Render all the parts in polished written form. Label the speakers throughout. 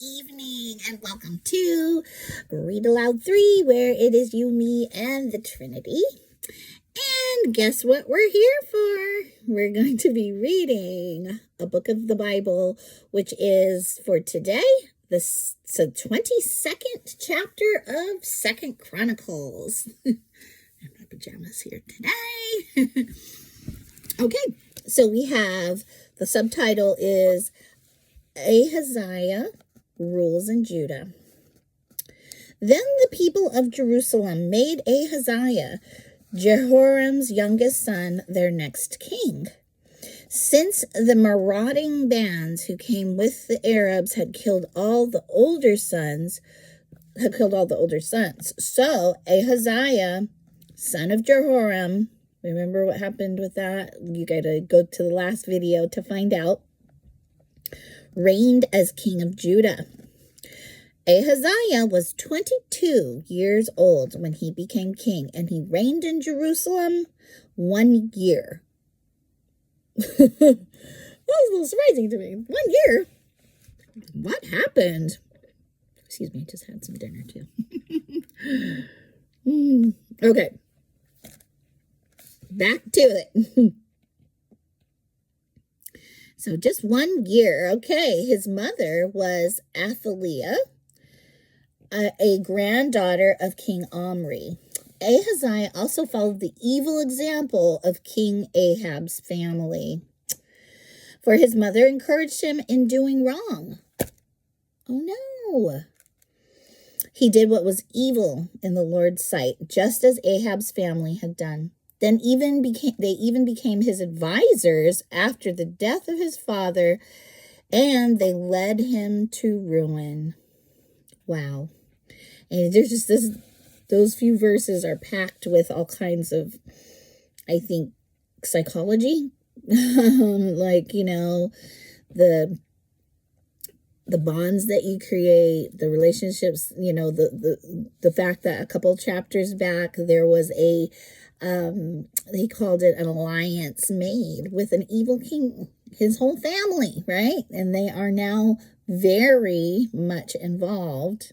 Speaker 1: evening, and welcome to Read Aloud 3, where it is you, me, and the Trinity. And guess what we're here for? We're going to be reading a book of the Bible, which is, for today, the 22nd chapter of 2nd Chronicles. I have my pajamas here today. Okay, so we have, the subtitle is Ahaziah rules in Judah. Then the people of Jerusalem made Ahaziah, Jehoram's youngest son, their next king. Since the marauding bands who came with the Arabs had killed all the older sons, so Ahaziah, son of Jehoram, remember what happened with that? You gotta go to the last video to find out, reigned as king of Judah. Ahaziah was 22 years old when he became king, and he reigned in Jerusalem 1 year. That was a little surprising to me. 1 year? What happened? Excuse me, just had some dinner too. Okay. Back to it. So just 1 year. Okay, his mother was Athaliah, a granddaughter of King Omri. Ahaziah also followed the evil example of King Ahab's family, for his mother encouraged him in doing wrong. Oh no! He did what was evil in the Lord's sight, just as Ahab's family had done. Then they even became his advisors after the death of his father, and they led him to ruin. Wow. And there's just those few verses are packed with all kinds of, I think, psychology. Like, you know, the bonds that you create, the relationships, you know, the fact that a couple chapters back there was a they called it an alliance made with an evil king, his whole family, right? And they are now very much involved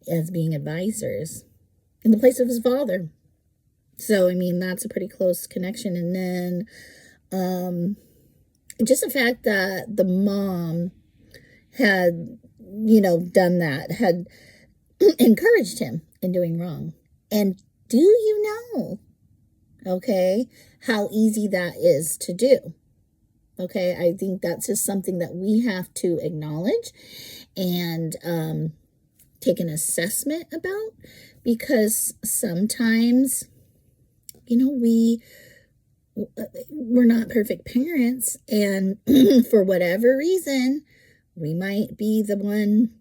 Speaker 1: as being advisors in the place of his father. So, I mean, that's a pretty close connection. And then just the fact that the mom had, you know, done that, had encouraged him in doing wrong. And do you know, okay, how easy that is to do? Okay, I think that's just something that we have to acknowledge and take an assessment about, because sometimes, you know, we're not perfect parents, and for whatever reason, we might be the one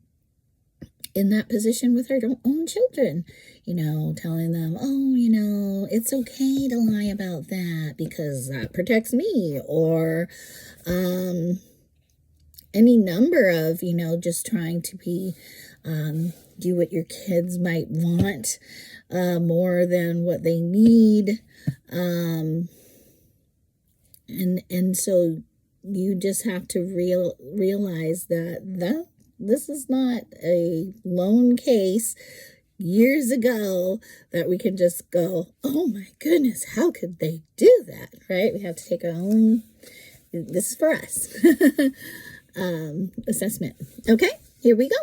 Speaker 1: in that position with our own children, you know, telling them, oh, you know, it's okay to lie about that because that protects me, or any number of, you know, just trying to be, do what your kids might want more than what they need. And so you just have to realize that this is not a lone case years ago that we can just go, oh my goodness, how could they do that, right? We have to take our own, this is for us, assessment. Okay, here we go.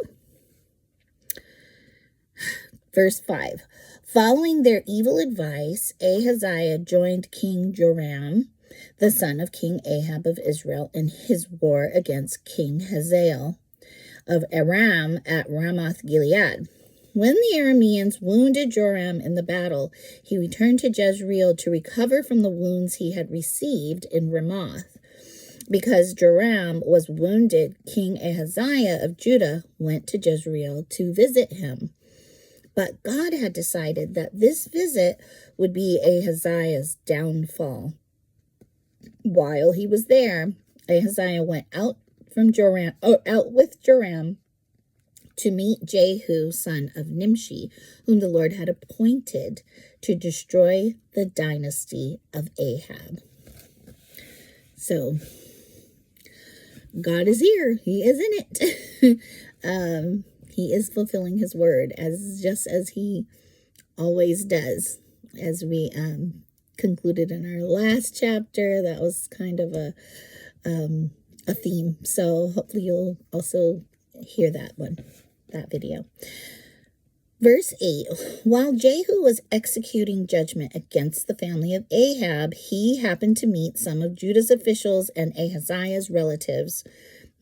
Speaker 1: Verse 5. Following their evil advice, Ahaziah joined King Joram, the son of King Ahab of Israel, in his war against King Hazael of Aram at Ramoth Gilead. When the Arameans wounded Joram in the battle, he returned to Jezreel to recover from the wounds he had received in Ramoth. Because Joram was wounded, King Ahaziah of Judah went to Jezreel to visit him. But God had decided that this visit would be Ahaziah's downfall. While he was there, Ahaziah went out with Joram to meet Jehu, son of Nimshi, whom the Lord had appointed to destroy the dynasty of Ahab. So God is here. He is in it. He is fulfilling his word just as he always does. As we concluded in our last chapter, that was kind of a theme. So hopefully you'll also hear that video. Verse 8, while Jehu was executing judgment against the family of Ahab, he happened to meet some of Judah's officials and Ahaziah's relatives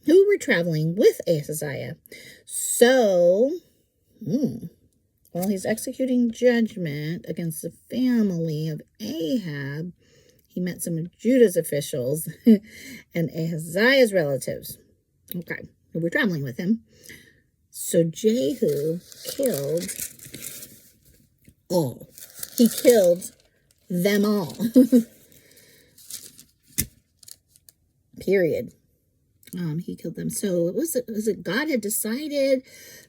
Speaker 1: who were traveling with Ahaziah. So, while he's executing judgment against the family of Ahab, he met some of Judah's officials and Ahaziah's relatives. Okay, who were traveling with him. So Jehu killed all. He killed them all. Period. He killed them. So was it God had decided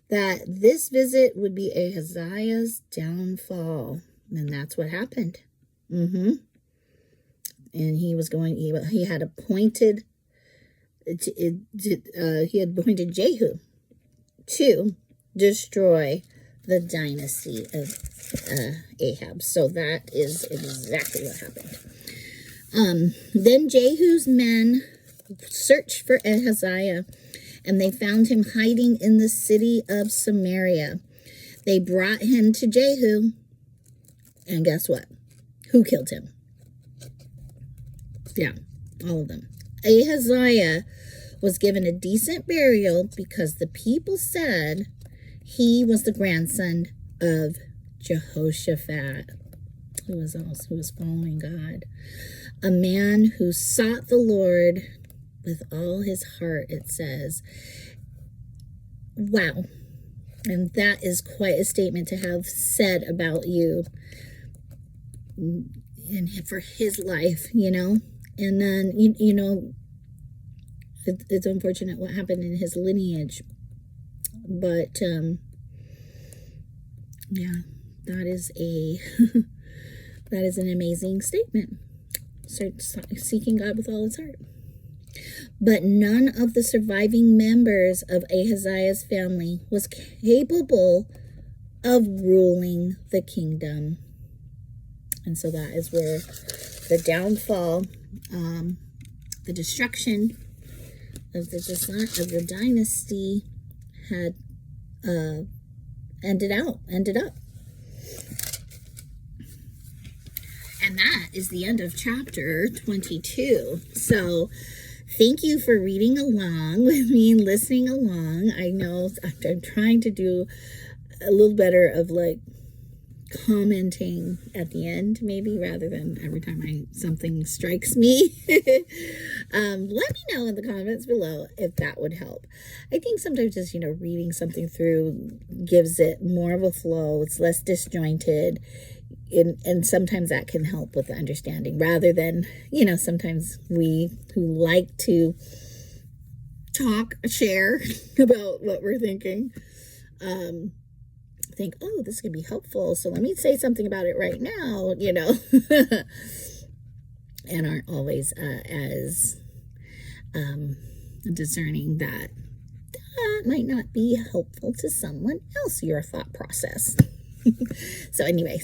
Speaker 1: that this visit would be Ahaziah's downfall, and that's what happened. And he had appointed Jehu to destroy the dynasty of Ahab. So that is exactly what happened. Then Jehu's men searched for Ahaziah, and they found him hiding in the city of Samaria. They brought him to Jehu, and guess what? Who killed him? Yeah, all of them. Ahaziah was given a decent burial because the people said he was the grandson of Jehoshaphat, who was following God, a man who sought the Lord with all his heart, it says. Wow. And that is quite a statement to have said about you and for his life, And then, it's unfortunate what happened in his lineage. But, yeah, that is an amazing statement. Start seeking God with all his heart. But none of the surviving members of Ahaziah's family was capable of ruling the kingdom. And so that is where the downfall, the destruction of the dynasty had ended up. And that is the end of chapter 22. So thank you for reading along with me and listening along. I know I'm trying to do a little better of commenting at the end, maybe, rather than every time something strikes me. Let me know in the comments below if that would help. I think sometimes just, reading something through gives it more of a flow. It's less disjointed. And sometimes that can help with the understanding, rather than, sometimes we who like to share about what we're thinking, think, oh, this could be helpful, so let me say something about it right now, and aren't always as discerning that might not be helpful to someone else, your thought process. So anyway,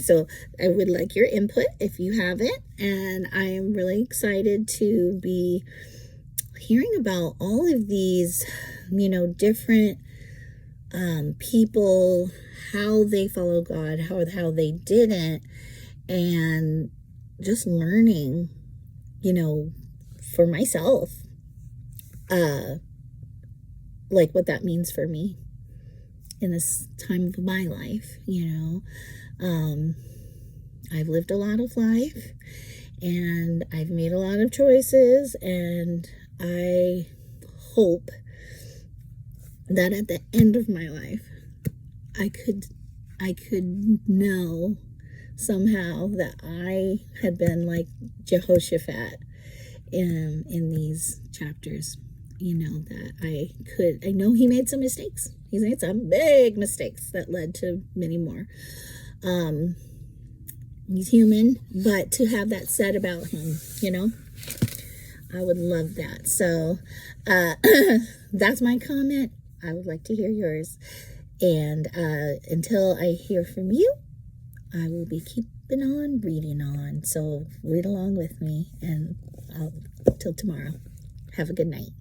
Speaker 1: I would like your input if you have it, and I am really excited to be hearing about all of these, different people, how they follow God, how they didn't, and just learning, for myself, what that means for me in this time of my life. I've lived a lot of life, and I've made a lot of choices, and I hope that at the end of my life, I could know somehow that I had been like Jehoshaphat in these chapters. That I know he made some mistakes. He's made some big mistakes that led to many more. He's human, but to have that said about him, I would love that. So that's my comment. I would like to hear yours. And until I hear from you, I will be keeping on reading on. So read along with me, and till tomorrow. Have a good night.